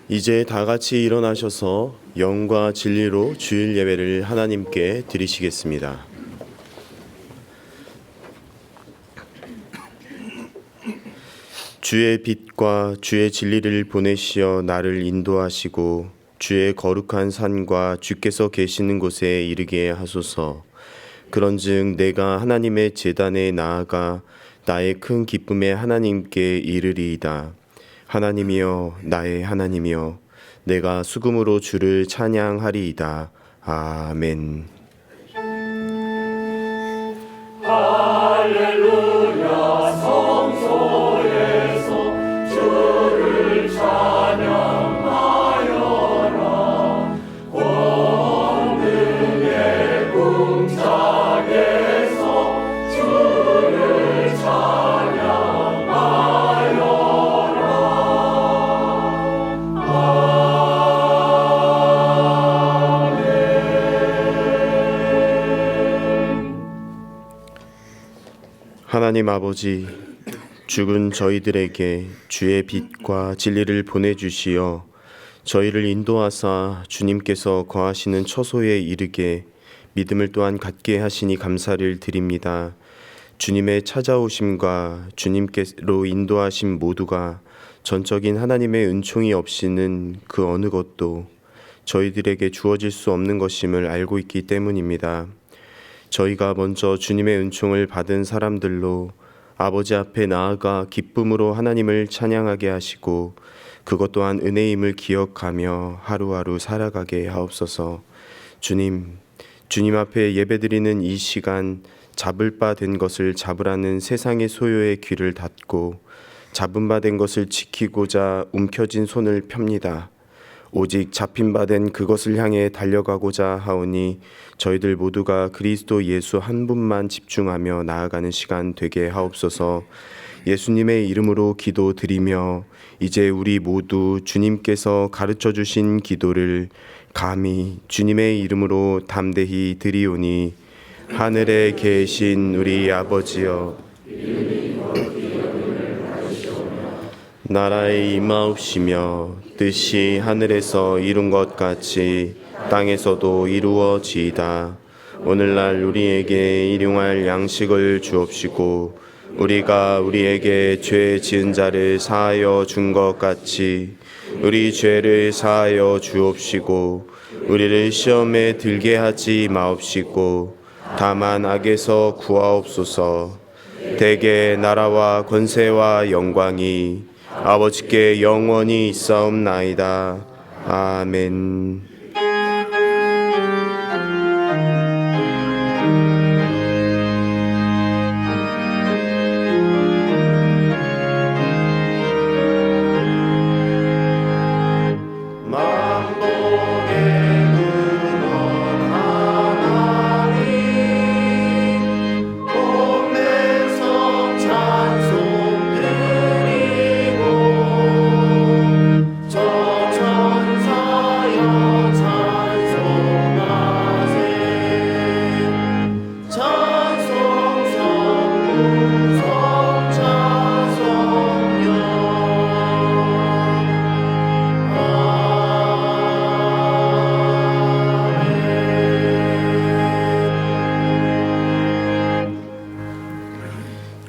이제 다 같이 일어나셔서 영과 진리로 주일 예배를 하나님께 드리시겠습니다. 주의 빛과 주의 진리를 보내시어 나를 인도하시고 주의 거룩한 산과 주께서 계시는 곳에 이르게 하소서. 그런즉 내가 하나님의 제단에 나아가 나의 큰 기쁨에 하나님께 이르리이다. 하나님이여, 나의 하나님이여, 내가 수금으로 주를 찬양하리이다. 아멘. 할렐루야. 성소에서 주를 찬양하여라. 권능의 궁창에서 주를 찬양하여라. 하나님 아버지, 죽은 저희들에게 주의 빛과 진리를 보내주시어 저희를 인도하사 주님께서 거하시는 처소에 이르게 믿음을 또한 갖게 하시니 감사를 드립니다. 주님의 찾아오심과 주님께로 인도하심 모두가 전적인 하나님의 은총이 없이는 그 어느 것도 저희들에게 주어질 수 없는 것임을 알고 있기 때문입니다. 저희가 먼저 주님의 은총을 받은 사람들로 아버지 앞에 나아가 기쁨으로 하나님을 찬양하게 하시고 그것 또한 은혜임을 기억하며 하루하루 살아가게 하옵소서. 주님 앞에 예배드리는 이 시간 잡을 바 된 것을 잡으라는 세상의 소요의 귀를 닫고 잡은 바 된 것을 지키고자 움켜진 손을 펴니다. 오직 잡힌 바 된 그것을 향해 달려가고자 하오니 저희들 모두가 그리스도 예수 한 분만 집중하며 나아가는 시간 되게 하옵소서. 예수님의 이름으로 기도드리며 이제 우리 모두 주님께서 가르쳐 주신 기도를 감히 주님의 이름으로 담대히 드리오니 하늘에 계신 우리 아버지여, 나라의 임하옵시며 뜻이 하늘에서 이룬 것 같이 땅에서도 이루어지이다. 오늘날 우리에게 일용할 양식을 주옵시고 우리가 우리에게 죄 지은 자를 사하여 준 것 같이 우리 죄를 사하여 주옵시고 우리를 시험에 들게 하지 마옵시고 다만 악에서 구하옵소서. 대개 나라와 권세와 영광이 아버지께 영원히 있사옵나이다. 아멘.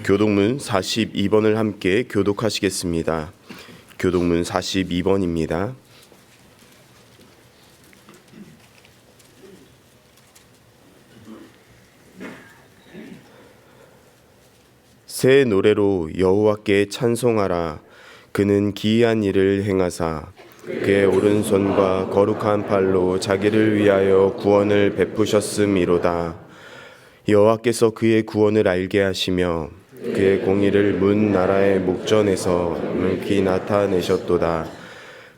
교독문 42번을 함께 교독하시겠습니다. 교독문 42번입니다. 새 노래로 여호와께 찬송하라. 그는 기이한 일을 행하사 그의 오른손과 거룩한 팔로 자기를 위하여 구원을 베푸셨음이로다. 여호와께서 그의 구원을 알게 하시며 그의 공의를 문 나라의 목전에서 물기 나타내셨도다.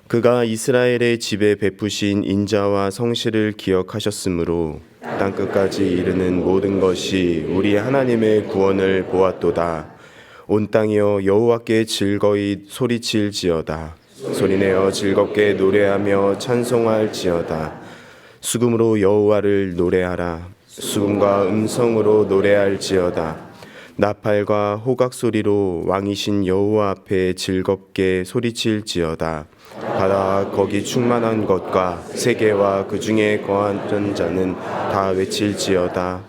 그가 이스라엘의 집에 베푸신 인자와 성실을 기억하셨으므로 땅끝까지 이르는 모든 것이 우리 하나님의 구원을 보았도다. 온 땅이여 여호와께 즐거이 소리칠지어다. 소리내어 즐겁게 노래하며 찬송할지어다. 수금으로 여호와를 노래하라. 수금과 음성으로 노래할지어다. 나팔과 호각 소리로 왕이신 여호와 앞에 즐겁게 소리칠지어다. 바다와 거기 충만한 것과 세계와 그 중에 거하는 자는 다 외칠지어다.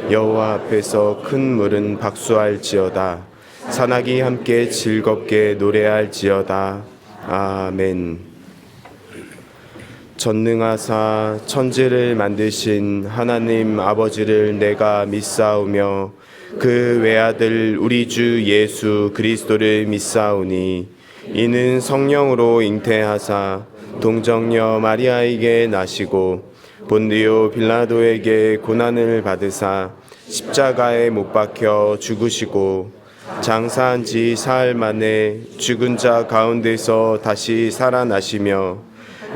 여호와 앞에서 큰 물은 박수할지어다. 산악이 함께 즐겁게 노래할지어다. 아멘. 전능하사 천지를 만드신 하나님 아버지를 내가 믿사오며 그 외아들 우리 주 예수 그리스도를 믿사오니 이는 성령으로 잉태하사 동정녀 마리아에게 나시고 본디오 빌라도에게 고난을 받으사 십자가에 못 박혀 죽으시고 장사한 지 사흘 만에 죽은 자 가운데서 다시 살아나시며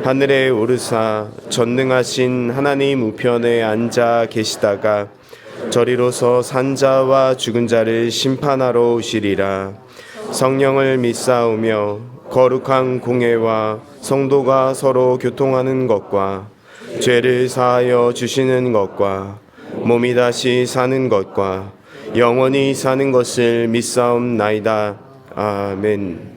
하늘에 오르사 전능하신 하나님 우편에 앉아 계시다가 저리로서 산 자와 죽은 자를 심판하러 오시리라. 성령을 믿사오며 거룩한 공회와 성도가 서로 교통하는 것과 죄를 사하여 주시는 것과 몸이 다시 사는 것과 영원히 사는 것을 믿사옵나이다. 아멘.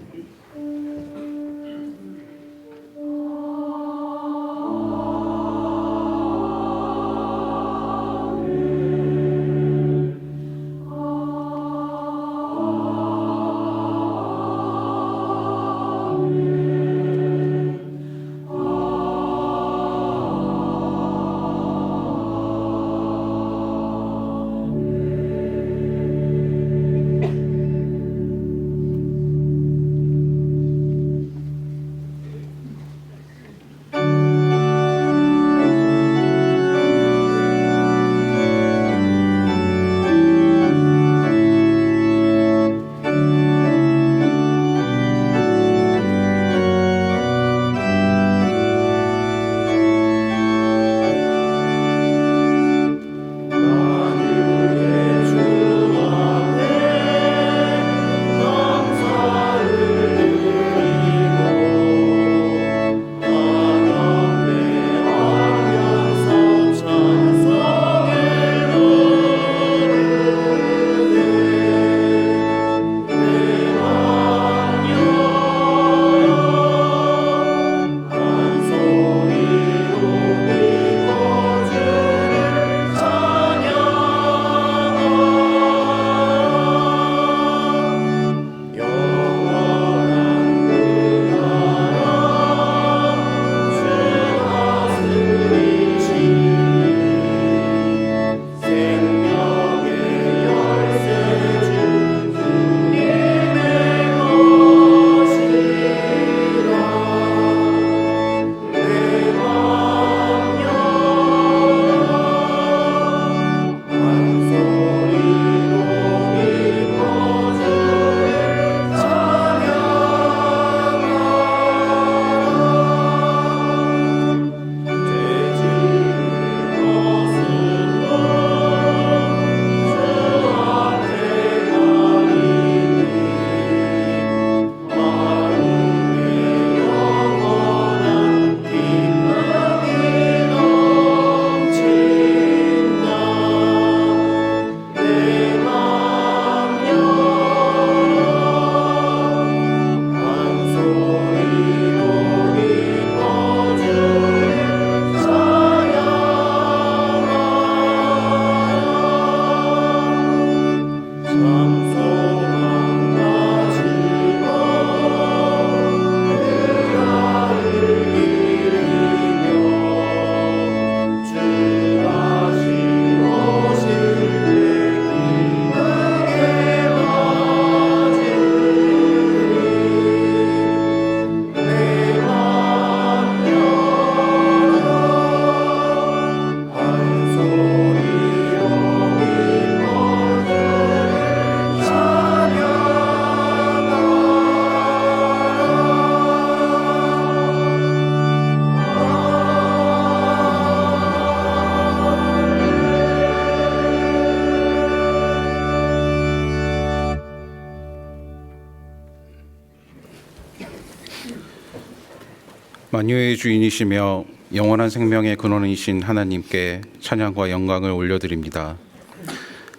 만유의 주인이시며 영원한 생명의 근원이신 하나님께 찬양과 영광을 올려드립니다.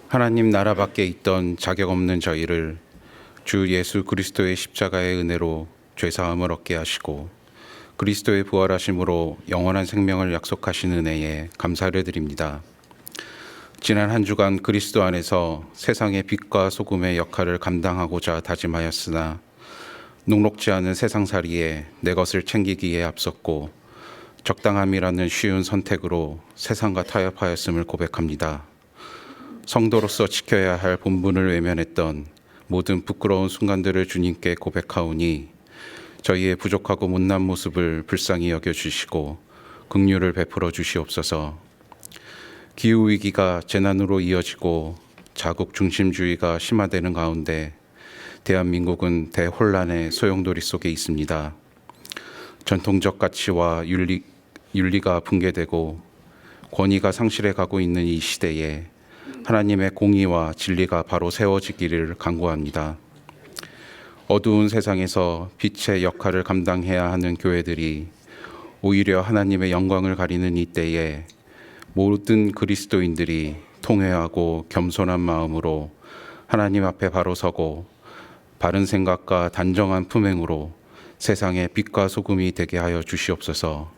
하나님 나라 밖에 있던 자격 없는 저희를 주 예수 그리스도의 십자가의 은혜로 죄사함을 얻게 하시고 그리스도의 부활하심으로 영원한 생명을 약속하신 은혜에 감사를 드립니다. 지난 한 주간 그리스도 안에서 세상의 빛과 소금의 역할을 감당하고자 다짐하였으나 녹록지 않은 세상살이에 내 것을 챙기기에 앞섰고 적당함이라는 쉬운 선택으로 세상과 타협하였음을 고백합니다. 성도로서 지켜야 할 본분을 외면했던 모든 부끄러운 순간들을 주님께 고백하오니 저희의 부족하고 못난 모습을 불쌍히 여겨주시고 긍휼을 베풀어 주시옵소서. 기후위기가 재난으로 이어지고 자국 중심주의가 심화되는 가운데 대한민국은 대혼란의 소용돌이 속에 있습니다. 전통적 가치와 윤리가 붕괴되고 권위가 상실해 가고 있는 이 시대에 하나님의 공의와 진리가 바로 세워지기를 간구합니다. 어두운 세상에서 빛의 역할을 감당해야 하는 교회들이 오히려 하나님의 영광을 가리는 이 때에 모든 그리스도인들이 통회하고 겸손한 마음으로 하나님 앞에 바로 서고 바른 생각과 단정한 품행으로 세상의 빛과 소금이 되게 하여 주시옵소서.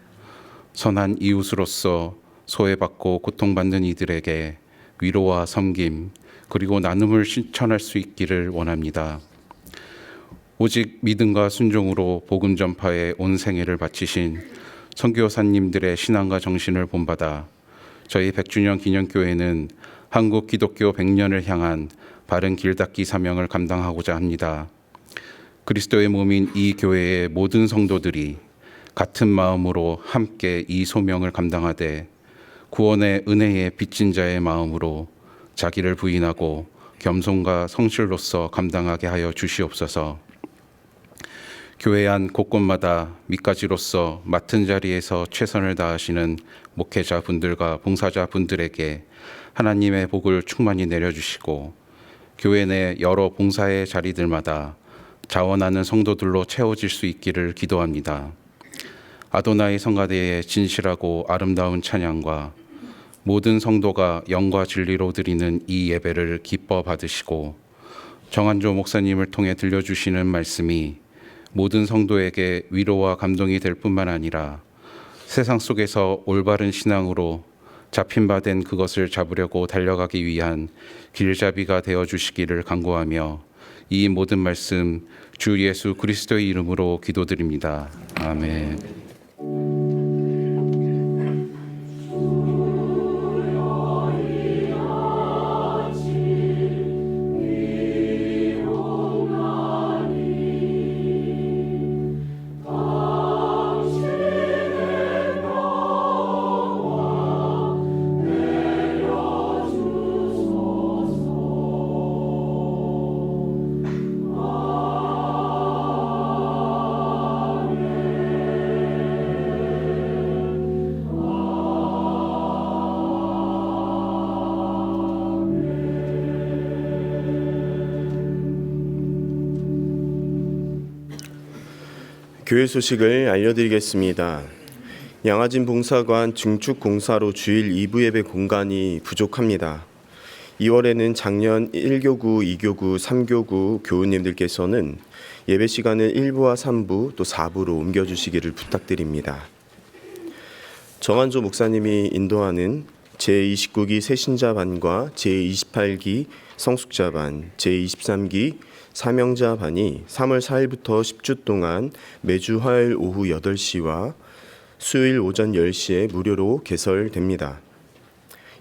선한 이웃으로서 소외받고 고통받는 이들에게 위로와 섬김 그리고 나눔을 실천할 수 있기를 원합니다. 오직 믿음과 순종으로 복음 전파에 온 생애를 바치신 선교사님들의 신앙과 정신을 본받아 저희 100주년 기념교회는 한국 기독교 100년을 향한 바른 길닦기 사명을 감당하고자 합니다. 그리스도의 몸인 이 교회의 모든 성도들이 같은 마음으로 함께 이 소명을 감당하되 구원의 은혜에 빚진 자의 마음으로 자기를 부인하고 겸손과 성실로서 감당하게 하여 주시옵소서. 교회 안 곳곳마다 밑가지로서 맡은 자리에서 최선을 다하시는 목회자분들과 봉사자분들에게 하나님의 복을 충만히 내려주시고 교회 내 여러 봉사의 자리들마다 자원하는 성도들로 채워질 수 있기를 기도합니다. 아도나이 성가대의 진실하고 아름다운 찬양과 모든 성도가 영과 진리로 드리는 이 예배를 기뻐 받으시고 정한조 목사님을 통해 들려주시는 말씀이 모든 성도에게 위로와 감동이 될 뿐만 아니라 세상 속에서 올바른 신앙으로 잡힌 바 된 그것을 잡으려고 달려가기 위한 길잡이가 되어주시기를 간구하며 이 모든 말씀 주 예수 그리스도의 이름으로 기도드립니다. 아멘. 교회 소식을 알려드리겠습니다. 양화진 봉사관 증축 공사로 주일 2부 예배 공간이 부족합니다. 2월에는 작년 1교구, 2교구, 3교구 교우님들께서는 예배 시간을 1부와 3부 또 4부로 옮겨주시기를 부탁드립니다. 정한조 목사님이 인도하는 제29기 새신자반과 제28기 성숙자반, 제23기 사명자반이 3월 4일부터 10주 동안 매주 화요일 오후 8시와 수요일 오전 10시에 무료로 개설됩니다.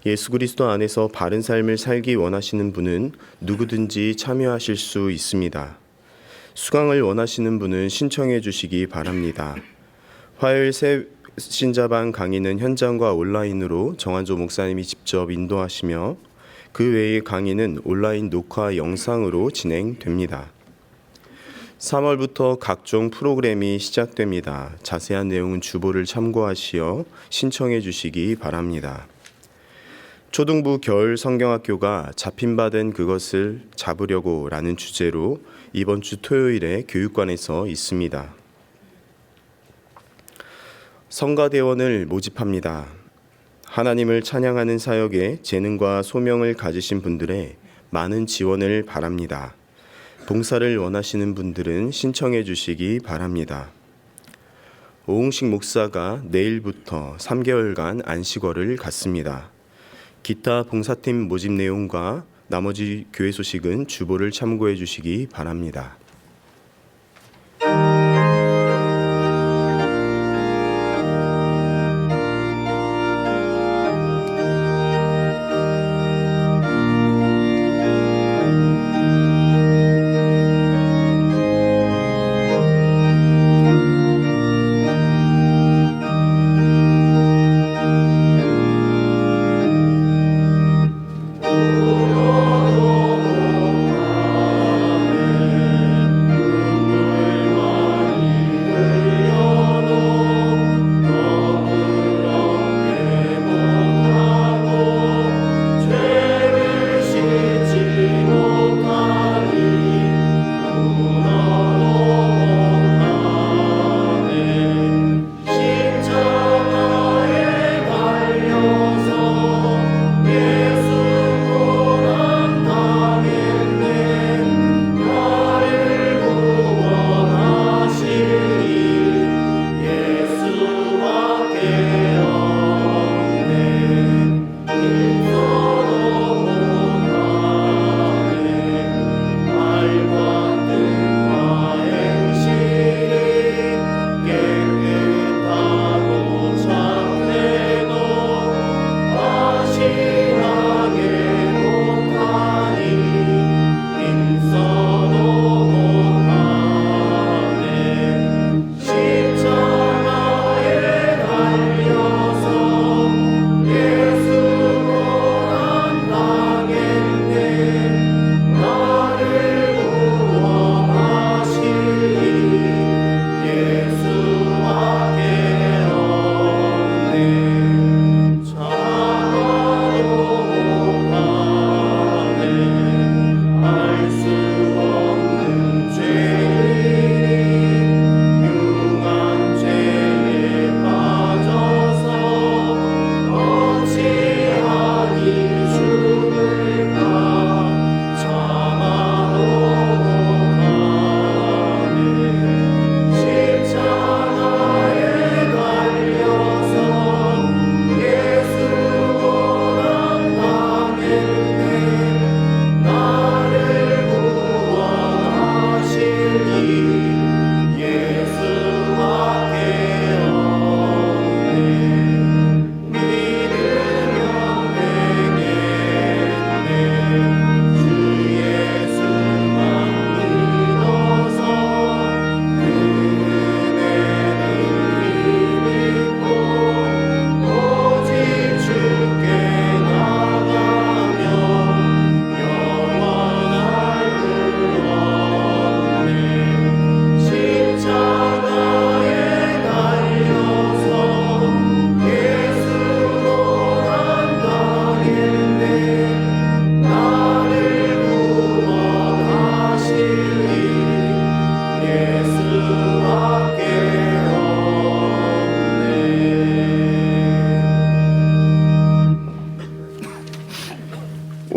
예수 그리스도 안에서 바른 삶을 살기 원하시는 분은 누구든지 참여하실 수 있습니다. 수강을 원하시는 분은 신청해 주시기 바랍니다. 화요일 새신자반 강의는 현장과 온라인으로 정한조 목사님이 직접 인도하시며 그 외의 강의는 온라인 녹화 영상으로 진행됩니다. 3월부터 각종 프로그램이 시작됩니다. 자세한 내용은 주보를 참고하시어 신청해 주시기 바랍니다. 초등부 겨울 성경학교가 잡힌 바 된 그것을 잡으려고 라는 주제로 이번 주 토요일에 교육관에서 있습니다. 성가대원을 모집합니다. 하나님을 찬양하는 사역에 재능과 소명을 가지신 분들의 많은 지원을 바랍니다. 봉사를 원하시는 분들은 신청해 주시기 바랍니다. 오홍식 목사가 내일부터 3개월간 안식월을 갖습니다. 기타 봉사팀 모집 내용과 나머지 교회 소식은 주보를 참고해 주시기 바랍니다.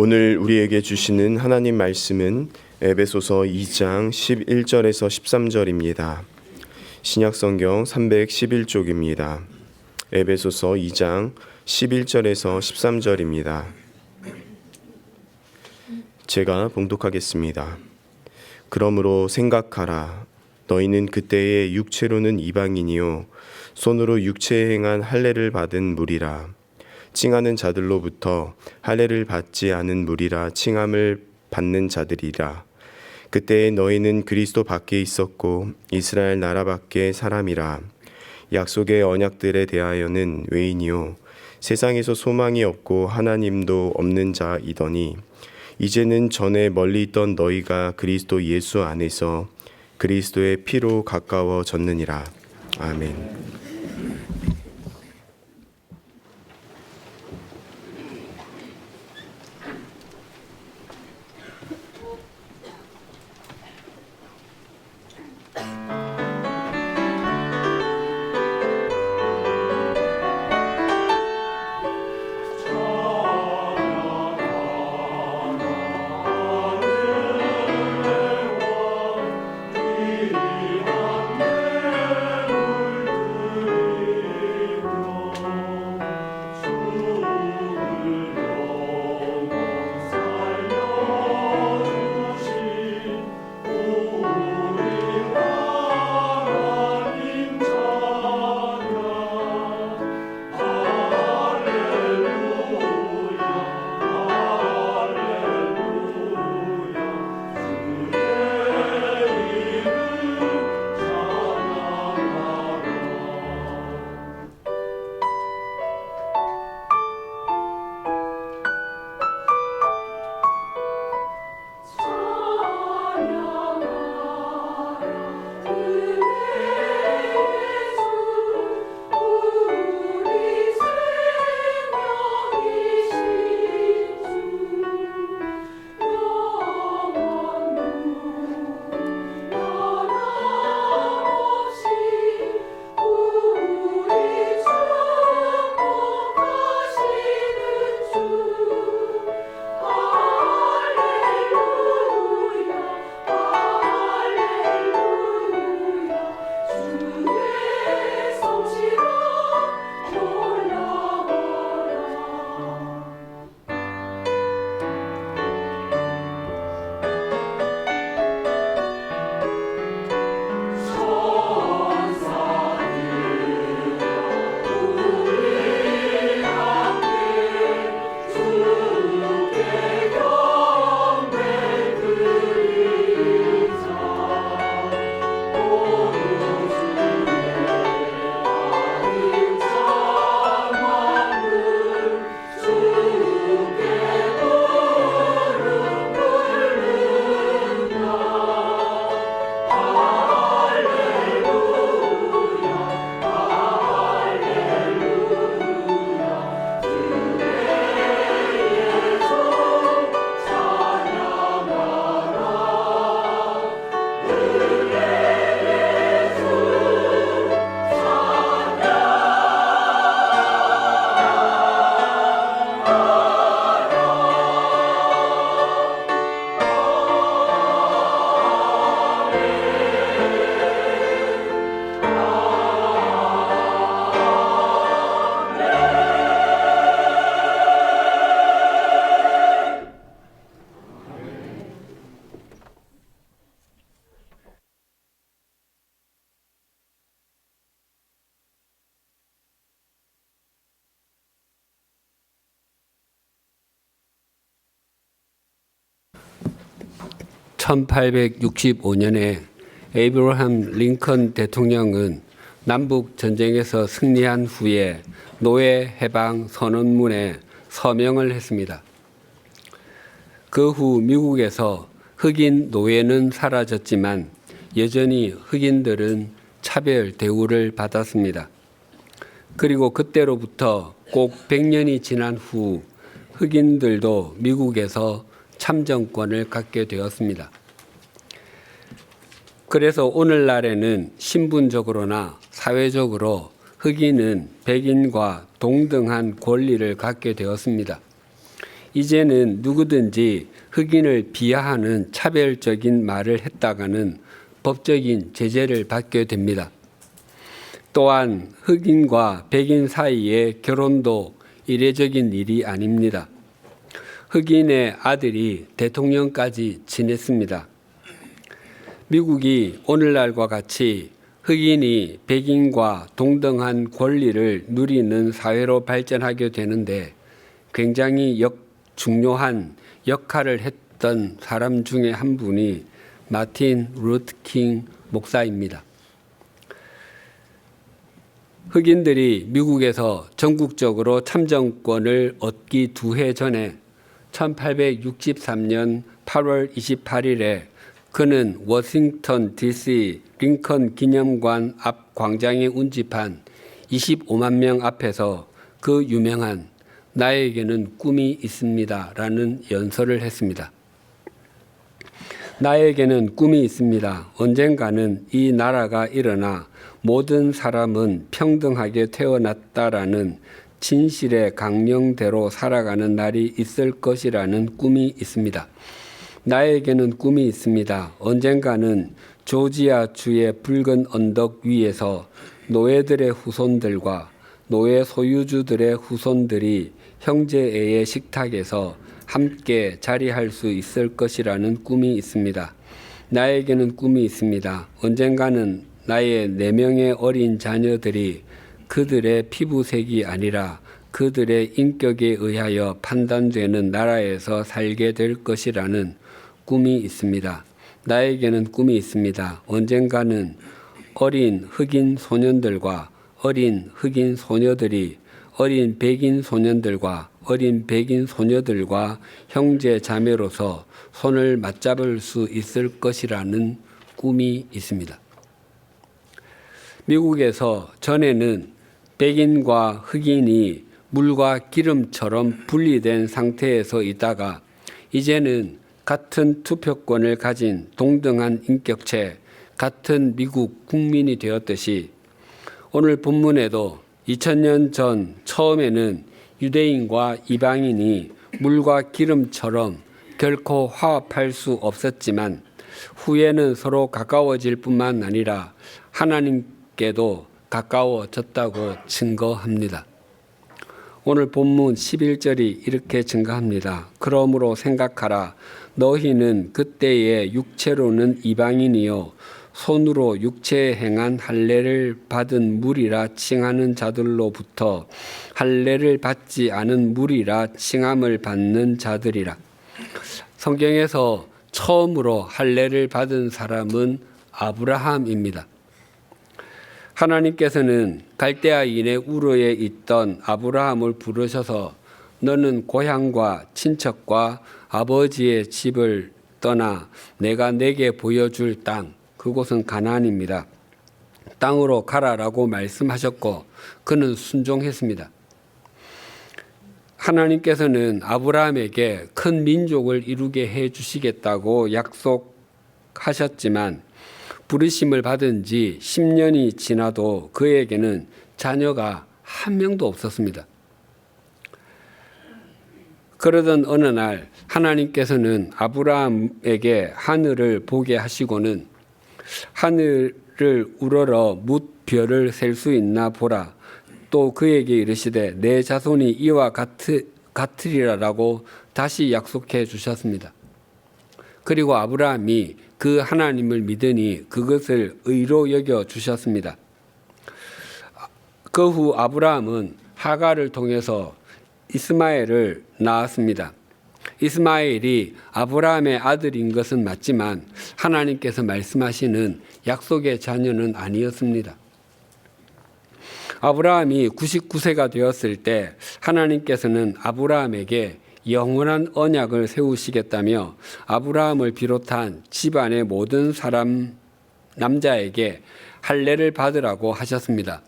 오늘 우리에게 주시는 하나님 말씀은 에베소서 2장 11절에서 13절입니다. 신약성경 311쪽입니다. 에베소서 2장 11절에서 13절입니다. 제가 봉독하겠습니다. 그러므로 생각하라. 너희는 그때의 육체로는 이방인이요 손으로 육체에 행한 할례를 받은 무리라. 칭하는 자들로부터 할례를 받지 않은 무리라 칭함을 받는 자들이라. 그때에 너희는 그리스도 밖에 있었고 이스라엘 나라 밖의 사람이라. 약속의 언약들에 대하여는 외인이요 세상에서 소망이 없고 하나님도 없는 자이더니 이제는 전에 멀리 있던 너희가 그리스도 예수 안에서 그리스도의 피로 가까워졌느니라. 아멘. 1865년에 에이브러함 링컨 대통령은 남북 전쟁에서 승리한 후에 노예 해방 선언문에 서명을 했습니다. 그 후 미국에서 흑인 노예는 사라졌지만 여전히 흑인들은 차별 대우를 받았습니다. 그리고 그때로부터 꼭 100년이 지난 후 흑인들도 미국에서 참정권을 갖게 되었습니다. 그래서 오늘날에는 신분적으로나 사회적으로 흑인은 백인과 동등한 권리를 갖게 되었습니다. 이제는 누구든지 흑인을 비하하는 차별적인 말을 했다가는 법적인 제재를 받게 됩니다. 또한 흑인과 백인 사이의 결혼도 이례적인 일이 아닙니다. 흑인의 아들이 대통령까지 지냈습니다. 미국이 오늘날과 같이 흑인이 백인과 동등한 권리를 누리는 사회로 발전하게 되는데 굉장히 중요한 역할을 했던 사람 중에 한 분이 마틴 루터 킹 목사입니다. 흑인들이 미국에서 전국적으로 참정권을 얻기 2해 전에 1863년 8월 28일에 그는 워싱턴 DC 링컨 기념관 앞 광장에 운집한 25만 명 앞에서 그 유명한 나에게는 꿈이 있습니다 라는 연설을 했습니다. 나에게는 꿈이 있습니다. 언젠가는 이 나라가 일어나 모든 사람은 평등하게 태어났다라는 진실의 강령대로 살아가는 날이 있을 것이라는 꿈이 있습니다. 나에게는 꿈이 있습니다. 언젠가는 조지아주의 붉은 언덕 위에서 노예들의 후손들과 노예 소유주들의 후손들이 형제애의 식탁에서 함께 자리할 수 있을 것이라는 꿈이 있습니다. 나에게는 꿈이 있습니다. 언젠가는 나의 4명의 어린 자녀들이 그들의 피부색이 아니라 그들의 인격에 의하여 판단되는 나라에서 살게 될 것이라는 꿈이 있습니다. 나에게는 꿈이 있습니다. 언젠가는 어린 흑인 소년들과 어린 흑인 소녀들이 어린 백인 소년들과 어린 백인 소녀들과 형제 자매로서 손을 맞잡을 수 있을 것이라는 꿈이 있습니다. 미국에서 전에는 백인과 흑인이 물과 기름처럼 분리된 상태에서 있다가 이제는 같은 투표권을 가진 동등한 인격체, 같은 미국 국민이 되었듯이 오늘 본문에도 2000년 전 처음에는 유대인과 이방인이 물과 기름처럼 결코 화합할 수 없었지만 후에는 서로 가까워질 뿐만 아니라 하나님께도 가까워졌다고 증거합니다. 오늘 본문 11절이 이렇게 증거합니다. 그러므로 생각하라. 너희는 그때의 육체로는 이방인이요 손으로 육체에 행한 할례를 받은 무리라 칭하는 자들로부터 할례를 받지 않은 무리라 칭함을 받는 자들이라. 성경에서 처음으로 할례를 받은 사람은 아브라함입니다. 하나님께서는 갈대아인의 우르에 있던 아브라함을 부르셔서 너는 고향과 친척과 아버지의 집을 떠나 내가 내게 보여줄 땅, 그곳은 가나안입니다. 땅으로 가라라고 말씀하셨고 그는 순종했습니다. 하나님께서는 아브라함에게 큰 민족을 이루게 해주시겠다고 약속하셨지만 부르심을 받은 지 10년이 지나도 그에게는 자녀가 한 명도 없었습니다. 그러던 어느 날 하나님께서는 아브라함에게 하늘을 보게 하시고는 하늘을 우러러 뭇별을 셀 수 있나 보라. 또 그에게 이르시되 내 자손이 이와 같으리라라고 다시 약속해 주셨습니다. 그리고 아브라함이 그 하나님을 믿으니 그것을 의로 여겨 주셨습니다. 그 후 아브라함은 하갈을 통해서 이스마엘을 낳았습니다. 이스마엘이 아브라함의 아들인 것은 맞지만 하나님께서 말씀하시는 약속의 자녀는 아니었습니다. 아브라함이 99세가 되었을 때 하나님께서는 아브라함에게 영원한 언약을 세우시겠다며 아브라함을 비롯한 집안의 모든 남자에게 할례를 받으라고 하셨습니다.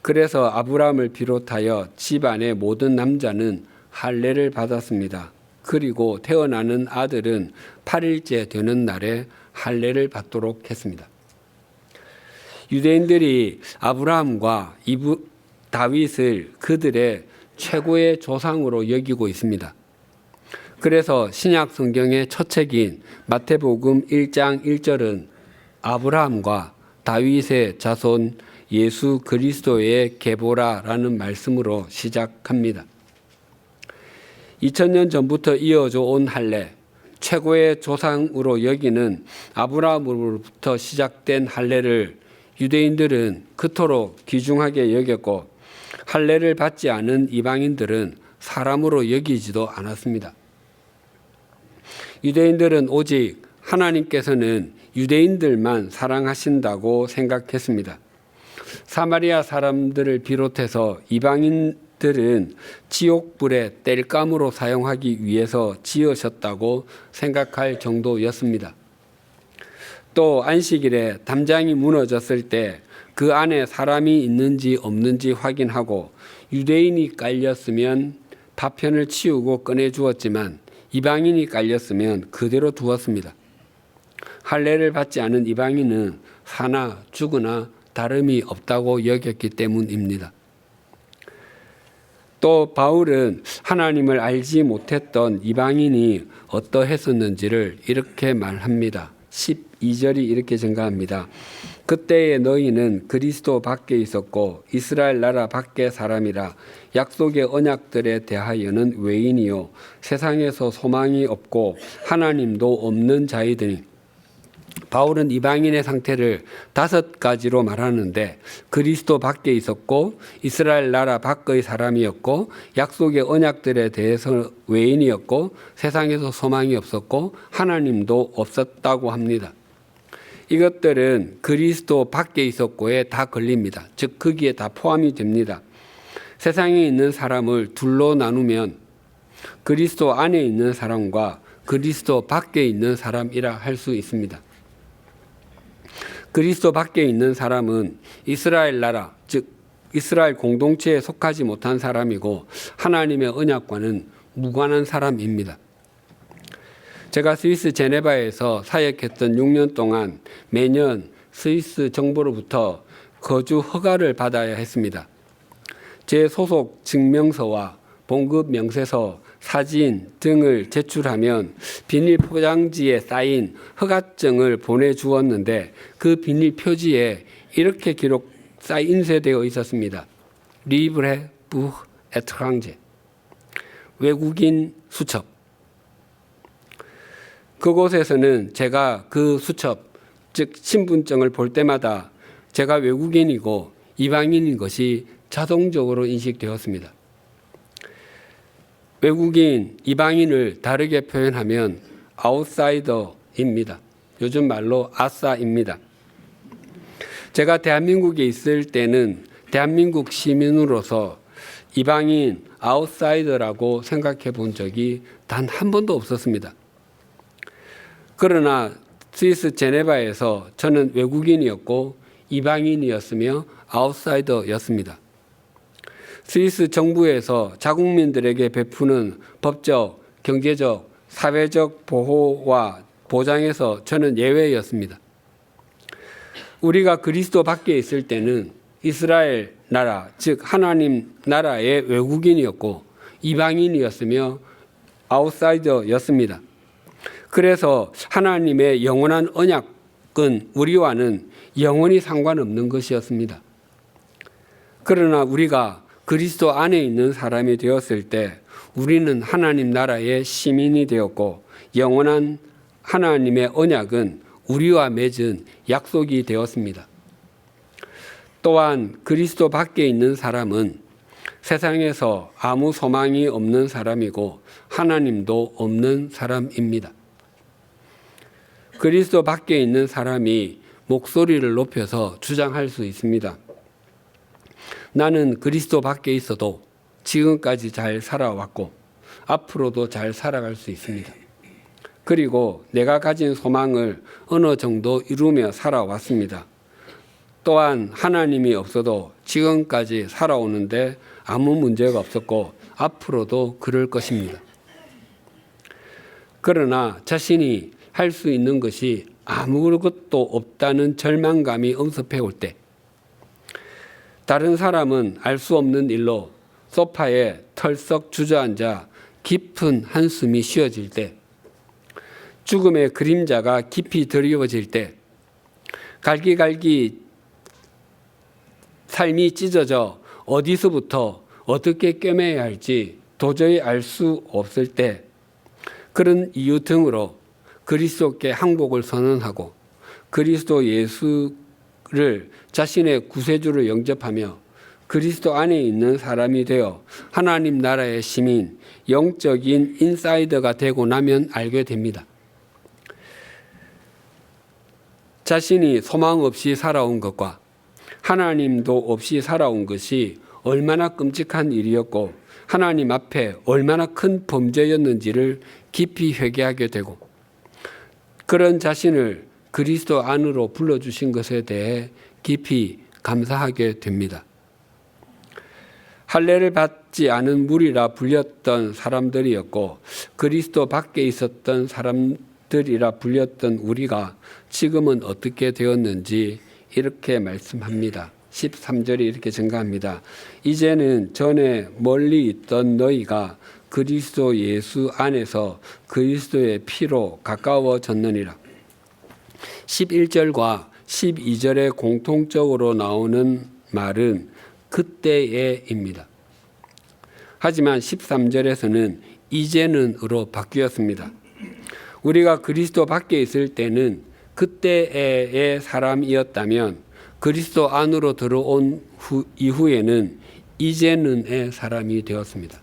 그래서 아브라함을 비롯하여 집안의 모든 남자는 할례를 받았습니다. 그리고 태어나는 아들은 8일째 되는 날에 할례를 받도록 했습니다. 유대인들이 아브라함과 다윗을 그들의 최고의 조상으로 여기고 있습니다. 그래서 신약 성경의 첫 책인 마태복음 1장 1절은 아브라함과 다윗의 자손 예수 그리스도의 계보라라는 말씀으로 시작합니다. 2000년 전부터 이어져 온 할례, 최고의 조상으로 여기는 아브라함으로부터 시작된 할례를 유대인들은 그토록 귀중하게 여겼고 할례를 받지 않은 이방인들은 사람으로 여기지도 않았습니다. 유대인들은 오직 하나님께서는 유대인들만 사랑하신다고 생각했습니다. 사마리아 사람들을 비롯해서 이방인들은 지옥불의 땔감으로 사용하기 위해서 지으셨다고 생각할 정도였습니다. 또 안식일에 담장이 무너졌을 때 그 안에 사람이 있는지 없는지 확인하고 유대인이 깔렸으면 파편을 치우고 꺼내 주었지만 이방인이 깔렸으면 그대로 두었습니다. 할례를 받지 않은 이방인은 사나 죽으나 다름이 없다고 여겼기 때문입니다. 또 바울은 하나님을 알지 못했던 이방인이 어떠했었는지를 이렇게 말합니다. 12절이 이렇게 증가합니다. 그때의 너희는 그리스도 밖에 있었고 이스라엘 나라 밖의 사람이라 약속의 언약들에 대하여는 외인이요 세상에서 소망이 없고 하나님도 없는 자이더니. 바울은 이방인의 상태를 5가지로 말하는데 그리스도 밖에 있었고 이스라엘 나라 밖의 사람이었고 약속의 언약들에 대해서 외인이었고 세상에서 소망이 없었고 하나님도 없었다고 합니다. 이것들은 그리스도 밖에 있었고에 다 걸립니다. 즉 거기에 다 포함이 됩니다. 세상에 있는 사람을 둘로 나누면 그리스도 안에 있는 사람과 그리스도 밖에 있는 사람이라 할 수 있습니다. 그리스도 밖에 있는 사람은 이스라엘 나라, 즉 이스라엘 공동체에 속하지 못한 사람이고 하나님의 언약과는 무관한 사람입니다. 제가 스위스 제네바에서 사역했던 6년 동안 매년 스위스 정부로부터 거주 허가를 받아야 했습니다. 제 소속 증명서와 봉급 명세서, 사진 등을 제출하면 비닐 포장지에 쌓인 허가증을 보내주었는데 그 비닐 표지에 이렇게 인쇄되어 있었습니다. 리브레 부 에트랑제, 외국인 수첩. 그곳에서는 제가 그 수첩, 즉 신분증을 볼 때마다 제가 외국인이고 이방인인 것이 자동적으로 인식되었습니다. 외국인, 이방인을 다르게 표현하면 아웃사이더입니다. 요즘 말로 아싸입니다. 제가 대한민국에 있을 때는 대한민국 시민으로서 이방인, 아웃사이더라고 생각해 본 적이 단 한 번도 없었습니다. 그러나 스위스 제네바에서 저는 외국인이었고 이방인이었으며 아웃사이더였습니다. 스위스 정부에서 자국민들에게 베푸는 법적, 경제적, 사회적 보호와 보장에서 저는 예외였습니다. 우리가 그리스도 밖에 있을 때는 이스라엘 나라, 즉 하나님 나라의 외국인이었고 이방인이었으며 아웃사이더였습니다. 그래서 하나님의 영원한 언약은 우리와는 영원히 상관없는 것이었습니다. 그러나 우리가 그리스도 안에 있는 사람이 되었을 때 우리는 하나님 나라의 시민이 되었고 영원한 하나님의 언약은 우리와 맺은 약속이 되었습니다. 또한 그리스도 밖에 있는 사람은 세상에서 아무 소망이 없는 사람이고 하나님도 없는 사람입니다. 그리스도 밖에 있는 사람이 목소리를 높여서 주장할 수 있습니다. 나는 그리스도 밖에 있어도 지금까지 잘 살아왔고 앞으로도 잘 살아갈 수 있습니다. 그리고 내가 가진 소망을 어느 정도 이루며 살아왔습니다. 또한 하나님이 없어도 지금까지 살아오는데 아무 문제가 없었고 앞으로도 그럴 것입니다. 그러나 자신이 할 수 있는 것이 아무것도 없다는 절망감이 엄습해 올 때, 다른 사람은 알 수 없는 일로 소파에 털썩 주저앉아 깊은 한숨이 쉬어질 때, 죽음의 그림자가 깊이 드리워질 때, 갈기갈기 삶이 찢어져 어디서부터 어떻게 꿰매야 할지 도저히 알 수 없을 때, 그런 이유 등으로 그리스도께 항복을 선언하고 그리스도 예수를 자신의 구세주로 영접하며 그리스도 안에 있는 사람이 되어 하나님 나라의 시민, 영적인 인사이더가 되고 나면 알게 됩니다. 자신이 소망 없이 살아온 것과 하나님도 없이 살아온 것이 얼마나 끔찍한 일이었고 하나님 앞에 얼마나 큰 범죄였는지를 깊이 회개하게 되고, 그런 자신을 그리스도 안으로 불러주신 것에 대해 깊이 감사하게 됩니다. 할례를 받지 않은 무리라 불렸던 사람들이었고 그리스도 밖에 있었던 사람들이라 불렸던 우리가 지금은 어떻게 되었는지 이렇게 말씀합니다. 13절이 이렇게 증가합니다. 이제는 전에 멀리 있던 너희가 그리스도 예수 안에서 그리스도의 피로 가까워졌느니라. 11절과 12절에 공통적으로 나오는 말은 그때에입니다. 하지만 13절에서는 이제는으로 바뀌었습니다. 우리가 그리스도 밖에 있을 때는 그때의 사람이었다면 그리스도 안으로 들어온 이후에는 이제는의 사람이 되었습니다.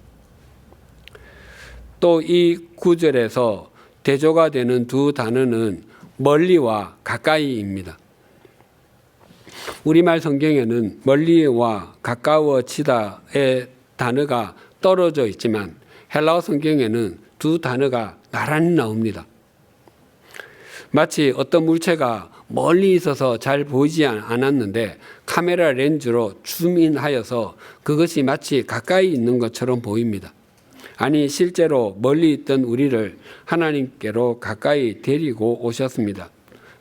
또 이 구절에서 대조가 되는 두 단어는 멀리와 가까이입니다. 우리말 성경에는 멀리와 가까워지다의 단어가 떨어져 있지만 헬라어 성경에는 두 단어가 나란히 나옵니다. 마치 어떤 물체가 멀리 있어서 잘 보이지 않았는데 카메라 렌즈로 줌인하여서 그것이 마치 가까이 있는 것처럼 보입니다. 아니, 실제로 멀리 있던 우리를 하나님께로 가까이 데리고 오셨습니다.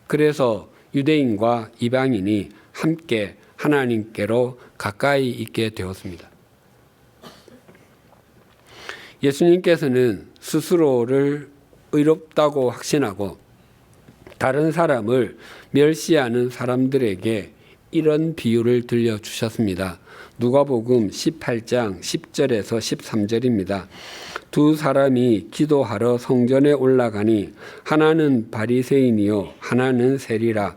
그래서 유대인과 이방인이 함께 하나님께로 가까이 있게 되었습니다. 예수님께서는 스스로를 의롭다고 확신하고 다른 사람을 멸시하는 사람들에게 이런 비유를 들려주셨습니다. 누가복음 18장 10절에서 13절입니다. 두 사람이 기도하러 성전에 올라가니 하나는 바리새인이요 하나는 세리라.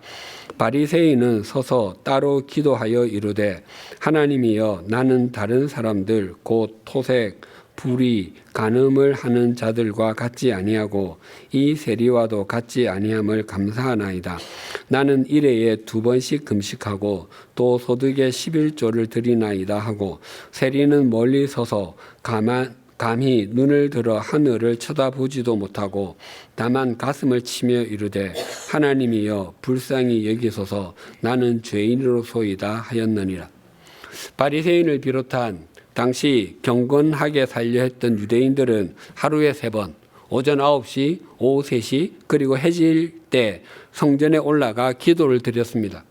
바리새인은 서서 따로 기도하여 이르되 하나님이여 나는 다른 사람들 곧 토색, 불의, 간음을 하는 자들과 같지 아니하고 이 세리와도 같지 아니함을 감사하나이다. 나는 일회에 2번씩 금식하고 또 소득의 11조를 드리나이다 하고 세리는 멀리 서서 감히 눈을 들어 하늘을 쳐다보지도 못하고 다만 가슴을 치며 이르되 하나님이여 불쌍히 여기소서 나는 죄인으로소이다 하였느니라. 바리새인을 비롯한 당시 경건하게 살려 했던 유대인들은 하루에 3번, 오전 9시, 오후 3시, 그리고 해질 때 성전에 올라가 기도를 드렸습니다.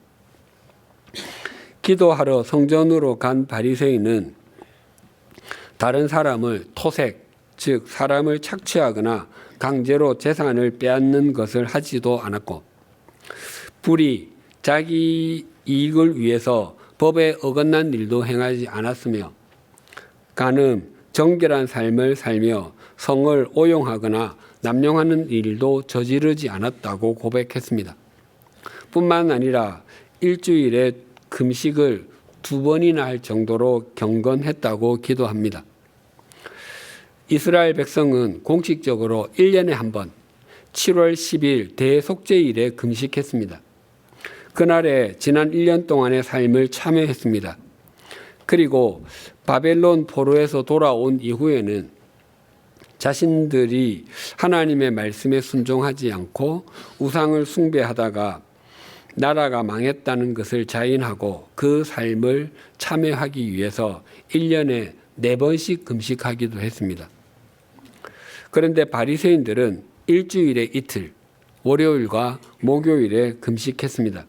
기도하러 성전으로 간 바리새인은 다른 사람을 토색, 즉 사람을 착취하거나 강제로 재산을 빼앗는 것을 하지도 않았고, 불의, 자기 이익을 위해서 법에 어긋난 일도 행하지 않았으며, 간음, 정결한 삶을 살며 성을 오용하거나 남용하는 일도 저지르지 않았다고 고백했습니다. 뿐만 아니라 일주일에 금식을 2번이나 할 정도로 경건했다고 기도합니다. 이스라엘 백성은 공식적으로 1년에 한 번 7월 10일 대속죄일에 금식했습니다. 그날에 지난 1년 동안의 삶을 참여했습니다. 그리고 바벨론 포로에서 돌아온 이후에는 자신들이 하나님의 말씀에 순종하지 않고 우상을 숭배하다가 나라가 망했다는 것을 자인하고 그 삶을 참여하기 위해서 1년에 4번씩 금식하기도 했습니다. 그런데 바리새인들은 일주일에 이틀, 월요일과 목요일에 금식했습니다.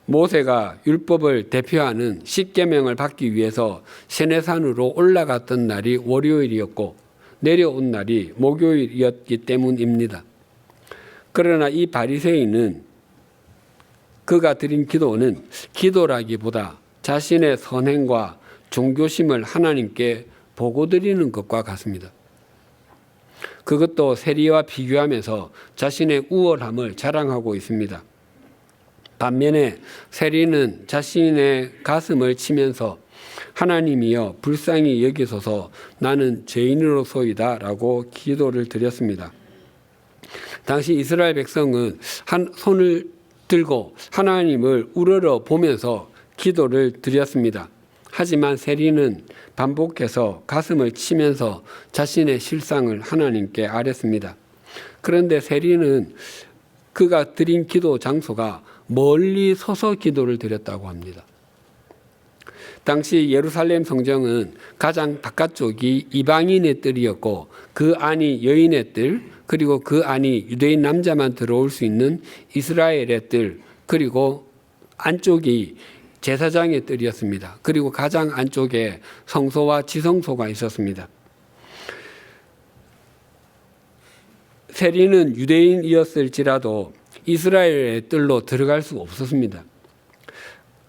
모세가 율법을 대표하는 십계명을 받기 위해서 시내산으로 올라갔던 날이 월요일이었고 내려온 날이 목요일이었기 때문입니다. 그러나 이 바리새인은 그가 드린 기도는 기도라기보다 자신의 선행과 종교심을 하나님께 보고 드리는 것과 같습니다. 그것도 세리와 비교하면서 자신의 우월함을 자랑하고 있습니다. 반면에 세리는 자신의 가슴을 치면서 하나님이여 불쌍히 여기소서 나는 죄인으로소이다 라고 기도를 드렸습니다. 당시 이스라엘 백성은 손을 들고 하나님을 우러러 보면서 기도를 드렸습니다. 하지만 세리는 반복해서 가슴을 치면서 자신의 실상을 하나님께 아뢰습니다. 그런데 세리는 그가 드린 기도 장소가 멀리 서서 기도를 드렸다고 합니다. 당시 예루살렘 성정은 가장 바깥쪽이 이방인의 뜰이었고 그 안이 여인의 뜰, 그리고 그 안이 유대인 남자만 들어올 수 있는 이스라엘의 뜰, 그리고 안쪽이 제사장의 뜰이었습니다. 그리고 가장 안쪽에 성소와 지성소가 있었습니다. 세리는 유대인이었을지라도 이스라엘의 뜰로 들어갈 수 없었습니다.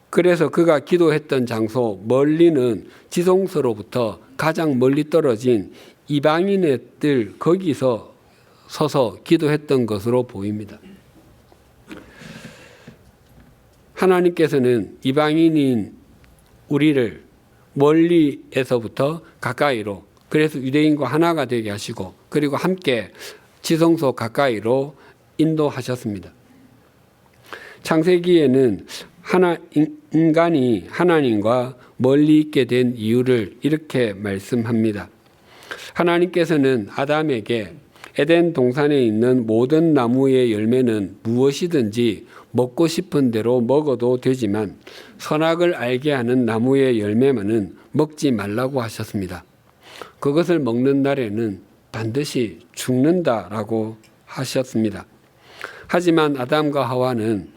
그래서 그가 기도했던 장소 멀리는 지성소로부터 가장 멀리 떨어진 이방인의 뜰 거기서 서서 기도했던 것으로 보입니다. 하나님께서는 이방인인 우리를 멀리에서부터 가까이로, 그래서 유대인과 하나가 되게 하시고 그리고 함께 지성소 가까이로 인도하셨습니다. 창세기에는 인간이 하나님과 멀리 있게 된 이유를 이렇게 말씀합니다. 하나님께서는 아담에게 에덴 동산에 있는 모든 나무의 열매는 무엇이든지 먹고 싶은 대로 먹어도 되지만 선악을 알게 하는 나무의 열매만은 먹지 말라고 하셨습니다. 그것을 먹는 날에는 반드시 죽는다라고 하셨습니다. 하지만 아담과 하와는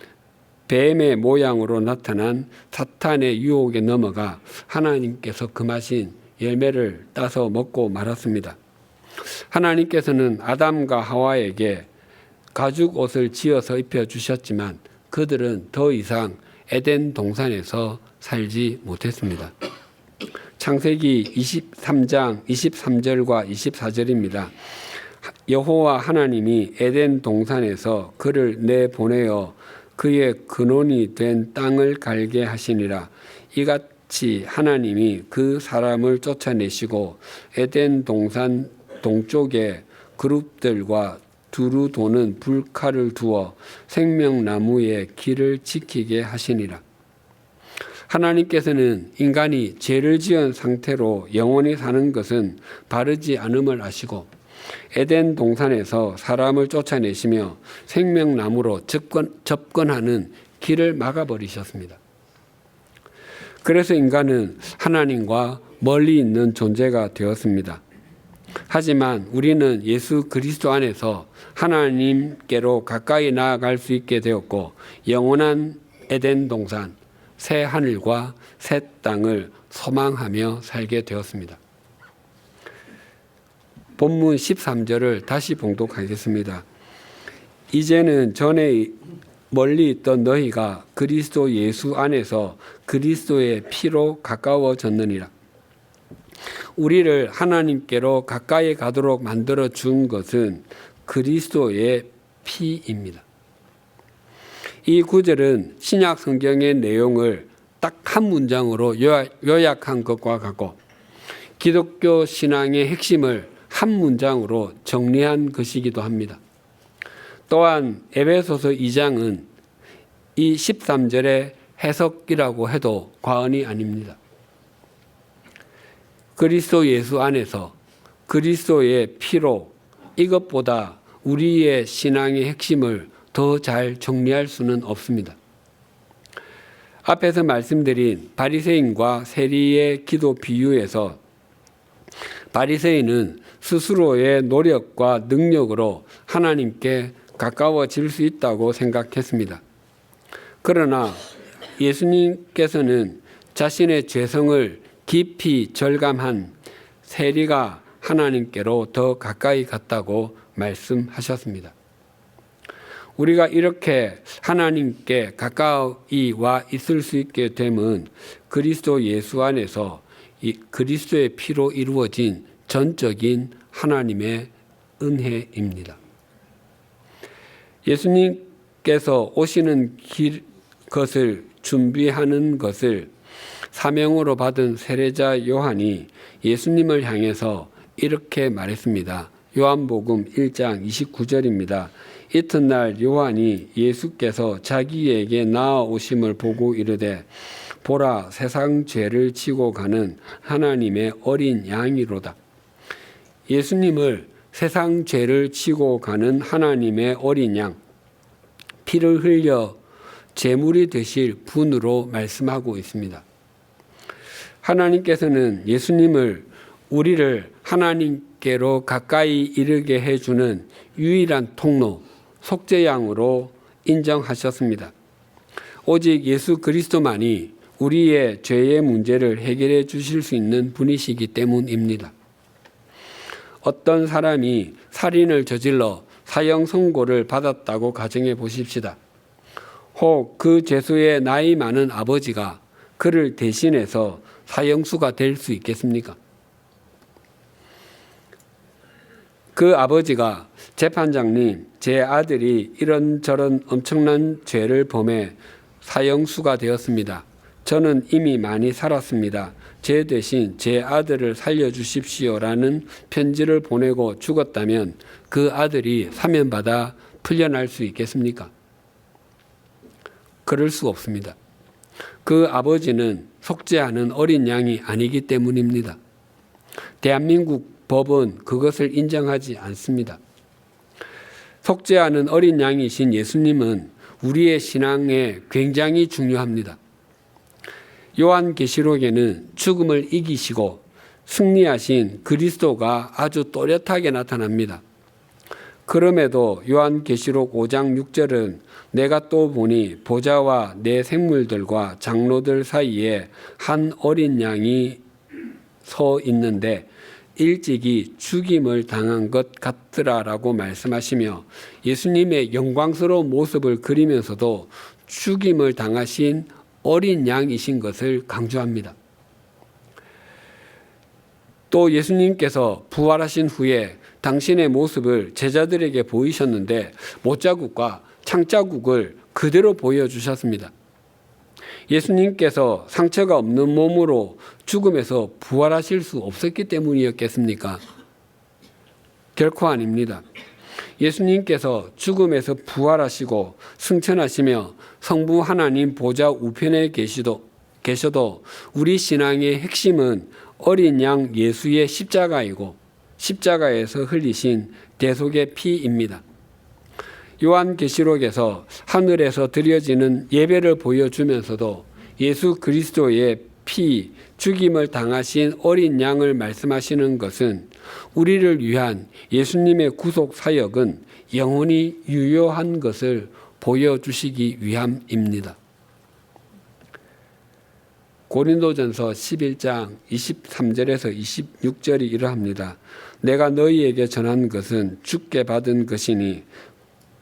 뱀의 모양으로 나타난 사탄의 유혹에 넘어가 하나님께서 금하신 열매를 따서 먹고 말았습니다. 하나님께서는 아담과 하와에게 가죽 옷을 지어서 입혀주셨지만 그들은 더 이상 에덴 동산에서 살지 못했습니다. 창세기 23장 23절과 24절입니다. 여호와 하나님이 에덴 동산에서 그를 내보내어 그의 근원이 된 땅을 갈게 하시니라. 이같이 하나님이 그 사람을 쫓아내시고 에덴 동산 동쪽에 그룹들과 두루 도는 불칼을 두어 생명나무의 길을 지키게 하시니라. 하나님께서는 인간이 죄를 지은 상태로 영원히 사는 것은 바르지 않음을 아시고 에덴 동산에서 사람을 쫓아내시며 생명나무로 접근하는 길을 막아버리셨습니다. 그래서 인간은 하나님과 멀리 있는 존재가 되었습니다. 하지만 우리는 예수 그리스도 안에서 하나님께로 가까이 나아갈 수 있게 되었고 영원한 에덴 동산, 새 하늘과 새 땅을 소망하며 살게 되었습니다. 본문 13절을 다시 봉독하겠습니다. 이제는 전에 멀리 있던 너희가 그리스도 예수 안에서 그리스도의 피로 가까워졌느니라. 우리를 하나님께로 가까이 가도록 만들어 준 것은 그리스도의 피입니다. 이 구절은 신약 성경의 내용을 딱 한 문장으로 요약한 것과 같고 기독교 신앙의 핵심을 한 문장으로 정리한 것이기도 합니다. 또한 에베소서 2장은 이 13절의 해석이라고 해도 과언이 아닙니다. 그리스도 예수 안에서 그리스도의 피로 이것보다 우리의 신앙의 핵심을 더 잘 정리할 수는 없습니다. 앞에서 말씀드린 바리새인과 세리의 기도 비유에서 바리새인은 스스로의 노력과 능력으로 하나님께 가까워질 수 있다고 생각했습니다. 그러나 예수님께서는 자신의 죄성을 깊이 절감한 세리가 하나님께로 더 가까이 갔다고 말씀하셨습니다. 우리가 이렇게 하나님께 가까이 와 있을 수 있게 됨은 그리스도 예수 안에서 이 그리스도의 피로 이루어진 전적인 하나님의 은혜입니다. 예수님께서 오시는 것을 준비하는 것을 사명으로 받은 세례자 요한이 예수님을 향해서 이렇게 말했습니다. 요한복음 1장 29절입니다. 이튿날 요한이 예수께서 자기에게 나아오심을 보고 이르되 보라 세상 죄를 지고 가는 하나님의 어린 양이로다. 예수님을 세상 죄를 지고 가는 하나님의 어린 양, 피를 흘려 제물이 되실 분으로 말씀하고 있습니다. 하나님께서는 예수님을 우리를 하나님께로 가까이 이르게 해주는 유일한 통로, 속죄양으로 인정하셨습니다. 오직 예수 그리스도만이 우리의 죄의 문제를 해결해 주실 수 있는 분이시기 때문입니다. 어떤 사람이 살인을 저질러 사형 선고를 받았다고 가정해 보십시다. 혹 그 죄수의 나이 많은 아버지가 그를 대신해서 사형수가 될 수 있겠습니까? 그 아버지가 재판장님, 제 아들이 이런저런 엄청난 죄를 범해 사형수가 되었습니다. 저는 이미 많이 살았습니다. 제 대신 제 아들을 살려주십시오라는 편지를 보내고 죽었다면 그 아들이 사면받아 풀려날 수 있겠습니까? 그럴 수 없습니다. 그 아버지는 속죄하는 어린 양이 아니기 때문입니다. 대한민국 법은 그것을 인정하지 않습니다. 속죄하는 어린 양이신 예수님은 우리의 신앙에 굉장히 중요합니다. 요한계시록에는 죽음을 이기시고 승리하신 그리스도가 아주 또렷하게 나타납니다. 그럼에도 요한계시록 5장 6절은 내가 또 보니 보좌와 내 생물들과 장로들 사이에 한 어린 양이 서 있는데 일찍이 죽임을 당한 것 같더라라고 말씀하시며 예수님의 영광스러운 모습을 그리면서도 죽임을 당하신 어린 양이신 것을 강조합니다. 또 예수님께서 부활하신 후에 당신의 모습을 제자들에게 보이셨는데 못자국과 창자국을 그대로 보여주셨습니다. 예수님께서 상처가 없는 몸으로 죽음에서 부활하실 수 없었기 때문이었겠습니까? 결코 아닙니다. 예수님께서 죽음에서 부활하시고 승천하시며 성부 하나님 보좌 우편에 계셔도 우리 신앙의 핵심은 어린 양 예수의 십자가이고 십자가에서 흘리신 대속의 피입니다. 요한계시록에서 하늘에서 드려지는 예배를 보여주면서도 예수 그리스도의 피, 죽임을 당하신 어린 양을 말씀하시는 것은 우리를 위한 예수님의 구속 사역은 영원히 유효한 것을 보여주시기 위함입니다. 고린도전서 11장 23절에서 26절이 이러합니다. 내가 너희에게 전한 것은 주께 받은 것이니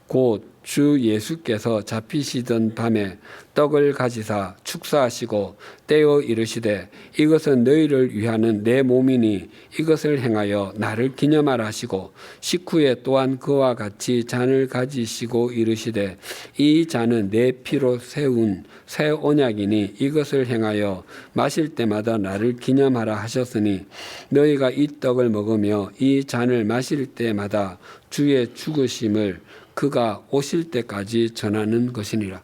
곧 주 예수께서 잡히시던 밤에 떡을 가지사 축사하시고 떼어 이르시되 이것은 너희를 위하는 내 몸이니 이것을 행하여 나를 기념하라 하시고 식후에 또한 그와 같이 잔을 가지시고 이르시되 이 잔은 내 피로 세운 새 언약이니 이것을 행하여 마실 때마다 나를 기념하라 하셨으니 너희가 이 떡을 먹으며 이 잔을 마실 때마다 주의 죽으심을 그가 오실 때까지 전하는 것이니라.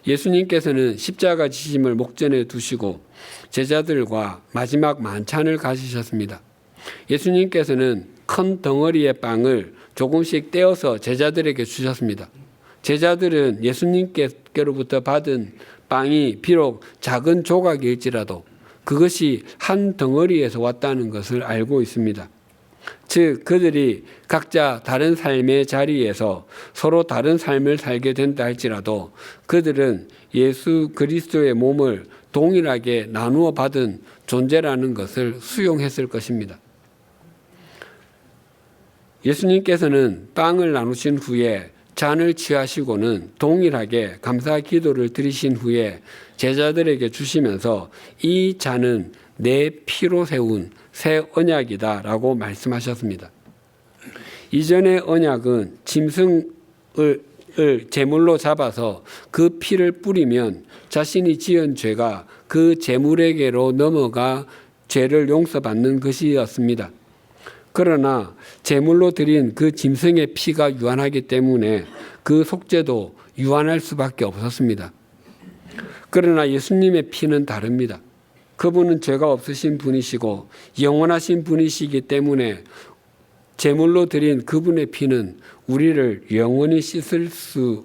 예수님께서는 십자가 지심을 목전에 두시고 제자들과 마지막 만찬을 가지셨습니다. 예수님께서는 큰 덩어리의 빵을 조금씩 떼어서 제자들에게 주셨습니다. 제자들은 예수님께로부터 받은 빵이 비록 작은 조각일지라도 그것이 한 덩어리에서 왔다는 것을 알고 있습니다. 즉 그들이 각자 다른 삶의 자리에서 서로 다른 삶을 살게 된다 할지라도 그들은 예수 그리스도의 몸을 동일하게 나누어 받은 존재라는 것을 수용했을 것입니다. 예수님께서는 빵을 나누신 후에 잔을 취하시고는 동일하게 감사 기도를 드리신 후에 제자들에게 주시면서 이 잔은 내 피로 세운 새 언약이다 라고 말씀하셨습니다. 이전의 언약은 짐승을 제물로 잡아서 그 피를 뿌리면 자신이 지은 죄가 그 제물에게로 넘어가 죄를 용서받는 것이었습니다. 그러나 제물로 드린 그 짐승의 피가 유한하기 때문에 그 속죄도 유한할 수밖에 없었습니다. 그러나 예수님의 피는 다릅니다. 그분은 죄가 없으신 분이시고 영원하신 분이시기 때문에 제물로 드린 그분의 피는 우리를 영원히 씻을 수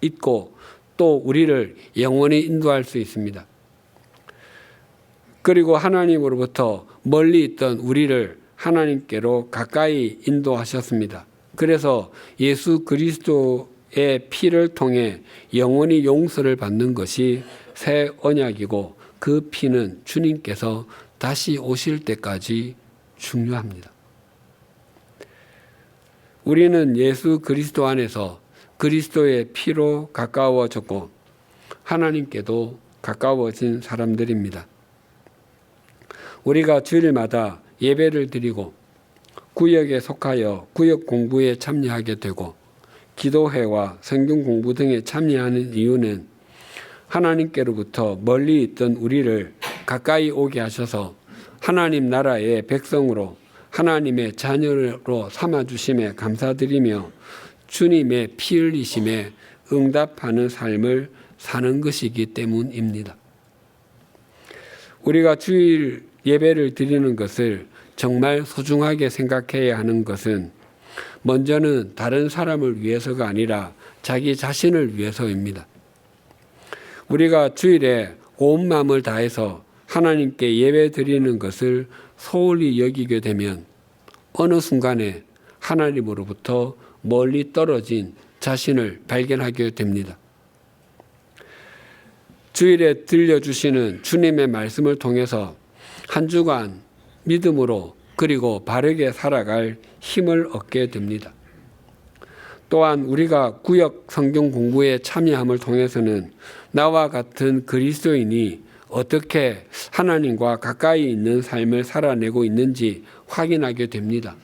있고 또 우리를 영원히 인도할 수 있습니다. 그리고 하나님으로부터 멀리 있던 우리를 하나님께로 가까이 인도하셨습니다. 그래서 예수 그리스도의 피를 통해 영원히 용서를 받는 것이 새 언약이고 그 피는 주님께서 다시 오실 때까지 중요합니다. 우리는 예수 그리스도 안에서 그리스도의 피로 가까워졌고 하나님께도 가까워진 사람들입니다. 우리가 주일마다 예배를 드리고 구역에 속하여 구역 공부에 참여하게 되고 기도회와 성경 공부 등에 참여하는 이유는 하나님께로부터 멀리 있던 우리를 가까이 오게 하셔서 하나님 나라의 백성으로 하나님의 자녀로 삼아주심에 감사드리며 주님의 피 흘리심에 응답하는 삶을 사는 것이기 때문입니다. 우리가 주일 예배를 드리는 것을 정말 소중하게 생각해야 하는 것은 먼저는 다른 사람을 위해서가 아니라 자기 자신을 위해서입니다. 우리가 주일에 온 마음을 다해서 하나님께 예배 드리는 것을 소홀히 여기게 되면 어느 순간에 하나님으로부터 멀리 떨어진 자신을 발견하게 됩니다. 주일에 들려주시는 주님의 말씀을 통해서 한 주간 믿음으로 그리고 바르게 살아갈 힘을 얻게 됩니다. 또한 우리가 구역 성경 공부에 참여함을 통해서는 나와 같은 그리스도인이 어떻게 하나님과 가까이 있는 삶을 살아내고 있는지 확인하게 됩니다.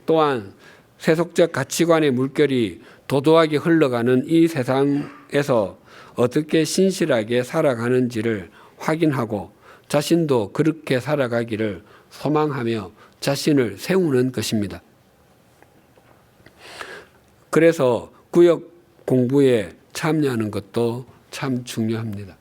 또한 세속적 가치관의 물결이 도도하게 흘러가는 이 세상에서 어떻게 신실하게 살아가는지를 확인하고 자신도 그렇게 살아가기를 소망하며 자신을 세우는 것입니다. 그래서 구역 공부에 참여하는 것도 참 중요합니다.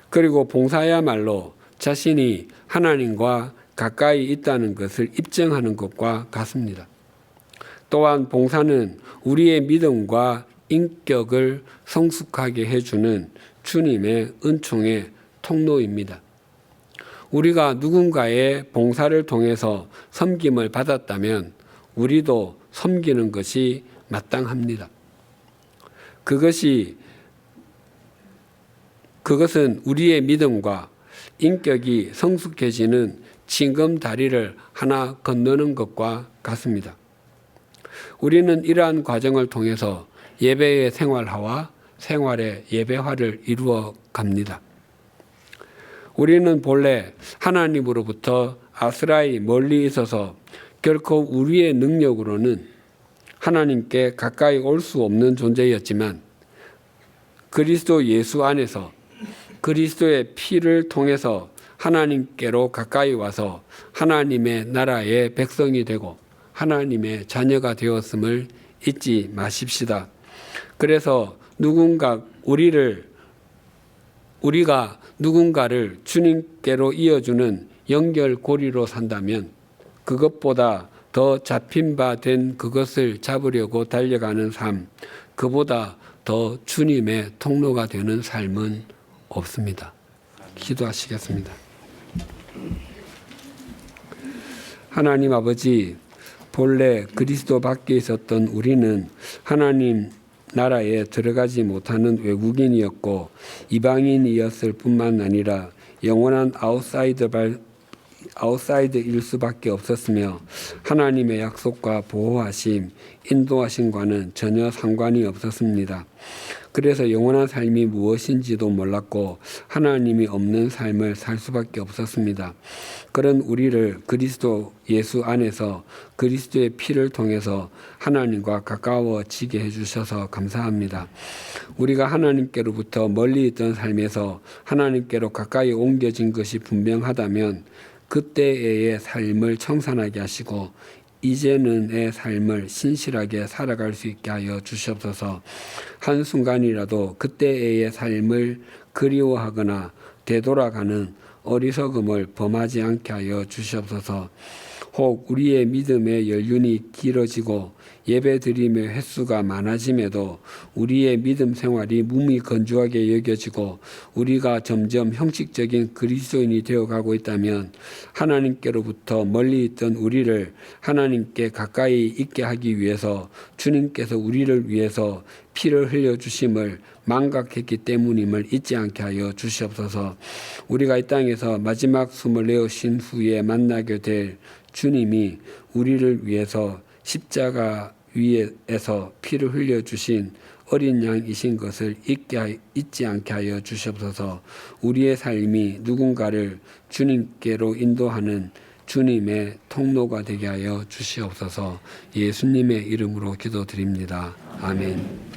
그리고 봉사야말로 자신이 하나님과 가까이 있다는 것을 입증하는 것과 같습니다. 또한 봉사는 우리의 믿음과 인격을 성숙하게 해주는 주님의 은총의 통로입니다. 우리가 누군가의 봉사를 통해서 섬김을 받았다면 우리도 섬기는 것이 마땅합니다. 그것은 우리의 믿음과 인격이 성숙해지는 징검다리를 하나 건너는 것과 같습니다. 우리는 이러한 과정을 통해서 예배의 생활화와 생활의 예배화를 이루어 갑니다. 우리는 본래 하나님으로부터 아스라이 멀리 있어서 결코 우리의 능력으로는 하나님께 가까이 올 수 없는 존재였지만 그리스도 예수 안에서 그리스도의 피를 통해서 하나님께로 가까이 와서 하나님의 나라의 백성이 되고 하나님의 자녀가 되었음을 잊지 마십시다. 그래서 우리가 누군가를 주님께로 이어주는 연결고리로 산다면 그것보다 더 잡힌 바 된 그것을 잡으려고 달려가는 삶, 그보다 더 주님의 통로가 되는 삶은 없습니다. 기도하시겠습니다. 하나님 아버지, 본래 그리스도 밖에 있었던 우리는 하나님 나라에 들어가지 못하는 외국인이었고 이방인이었을 뿐만 아니라 영원한 아웃사이드일 수밖에 없었으며 하나님의 약속과 보호하심, 인도하심과는 전혀 상관이 없었습니다. 그래서 영원한 삶이 무엇인지도 몰랐고 하나님이 없는 삶을 살 수밖에 없었습니다. 그런 우리를 그리스도 예수 안에서 그리스도의 피를 통해서 하나님과 가까워지게 해주셔서 감사합니다. 우리가 하나님께로부터 멀리 있던 삶에서 하나님께로 가까이 옮겨진 것이 분명하다면 그때의 삶을 청산하게 하시고 이제는의 삶을 신실하게 살아갈 수 있게 하여 주시옵소서. 한순간이라도 그때의 삶을 그리워하거나 되돌아가는 어리석음을 범하지 않게 하여 주시옵소서. 혹 우리의 믿음의 연륜이 길어지고 예배드림의 횟수가 많아짐에도 우리의 믿음 생활이 몸이 건조하게 여겨지고 우리가 점점 형식적인 그리스도인이 되어가고 있다면 하나님께로부터 멀리 있던 우리를 하나님께 가까이 있게 하기 위해서 주님께서 우리를 위해서 피를 흘려주심을 망각했기 때문임을 잊지 않게 하여 주시옵소서. 우리가 이 땅에서 마지막 숨을 내어신 후에 만나게 될 주님이 우리를 위해서 십자가 위에서 피를 흘려주신 어린 양이신 것을 잊지 않게 하여 주시옵소서. 우리의 삶이 누군가를 주님께로 인도하는 주님의 통로가 되게 하여 주시옵소서. 예수님의 이름으로 기도드립니다. 아멘.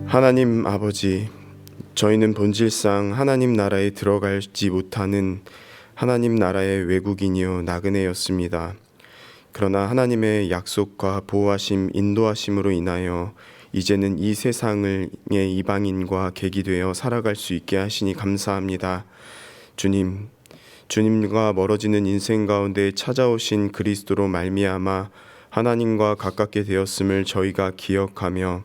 하나님 아버지, 저희는 본질상 하나님 나라에 들어가지 못하는 하나님 나라의 외국인이요 나그네였습니다. 그러나 하나님의 약속과 보호하심, 인도하심으로 인하여 이제는 이 세상의 이방인과 객이 되어 살아갈 수 있게 하시니 감사합니다. 주님과 멀어지는 인생 가운데 찾아오신 그리스도로 말미암아 하나님과 가깝게 되었음을 저희가 기억하며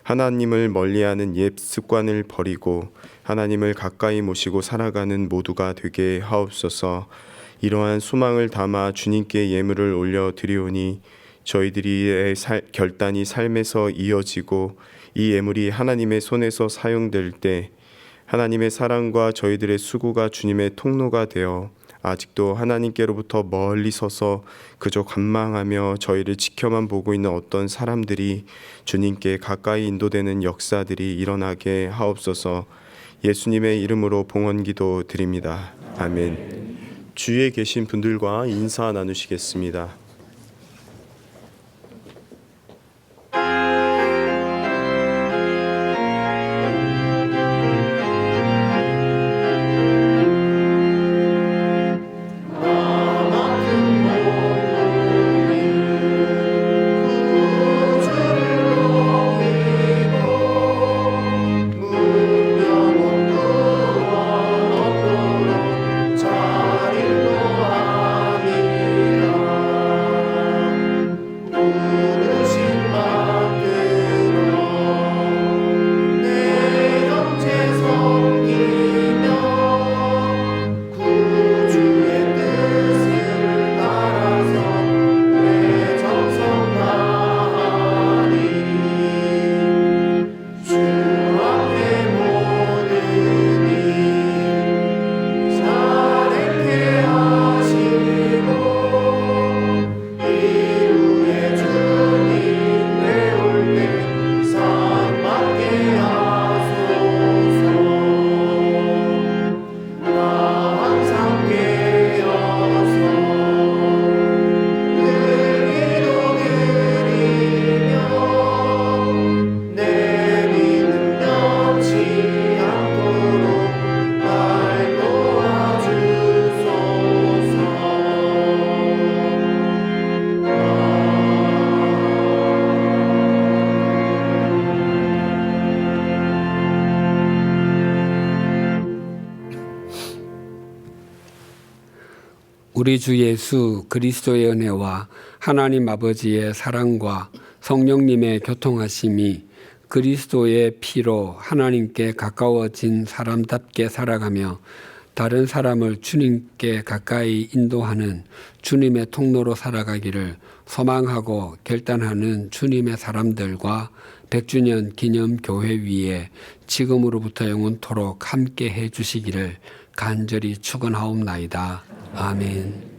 하나님을 멀리하는 옛 습관을 버리고 하나님을 가까이 모시고 살아가는 모두가 되게 하옵소서. 이러한 소망을 담아 주님께 예물을 올려드리오니 저희들의 결단이 삶에서 이어지고 이 예물이 하나님의 손에서 사용될 때 하나님의 사랑과 저희들의 수고가 주님의 통로가 되어 아직도 하나님께로부터 멀리 서서 그저 관망하며 저희를 지켜만 보고 있는 어떤 사람들이 주님께 가까이 인도되는 역사들이 일어나게 하옵소서. 예수님의 이름으로 봉헌기도 드립니다. 아멘. 주위에 계신 분들과 인사 나누시겠습니다. 우리 주 예수 그리스도의 은혜와 하나님 아버지의 사랑과 성령님의 교통하심이 그리스도의 피로 하나님께 가까워진 사람답게 살아가며 다른 사람을 주님께 가까이 인도하는 주님의 통로로 살아가기를 소망하고 결단하는 주님의 사람들과 100주년 기념교회 위에 지금으로부터 영원토록 함께 해주시기를 간절히 축원하옵나이다. 아멘.